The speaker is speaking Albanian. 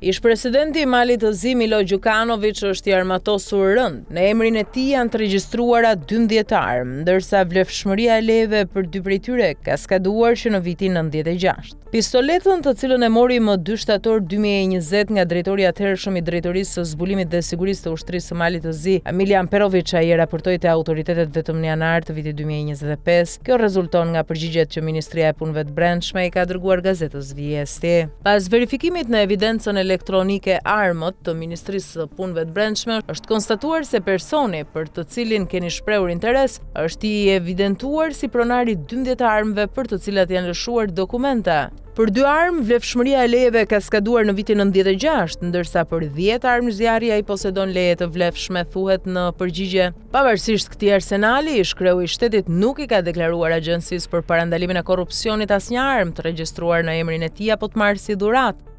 Ish presidenti i Malit të Zi Milo Gjukanović është i armatosur rënd. Në emrin e tij janë të regjistruara 12 armë, ndërsa vlefshmëria e leheve për 2 prej tyre ka skaduar që në vitin 96. Pistoletën, të cilën e mori më 2 shtator 2020 nga drejtori atëhershëm i Drejtorisë së Zbulimit dhe Sigurisë të Ushtrisë së Malit të Zi, Emilian Perović, ai e raportoi te autoritetet vetëm në janar të vitit 2025. Kjo rezulton nga përgjigjet që Ministria e Punëve të Brendshme i ka dërguar gazetës Vijesti. Pas verifikimit në evidencën elektronike armët të Ministrisë së Punëve të Brendshme, është konstatuar se personi për të cilin keni shprehur interes është i evidentuar si pronari 12 armëve për të cilat janë lëshuar dokumenta. Për 2 armë, vlefshmëria e leheve ka skaduar në vitin 96, ndërsa për 10 armë zjarri ai posedon leje të vlefshme, thuhet në përgjigje. Pavarësisht këtij arsenali, ish-kreu i shtetit nuk i ka deklaruar Agjencisë për Parandalimin e Korrupsionit asnjë armë të regjistruar në emrin e tij apo të marrë si dhuratë.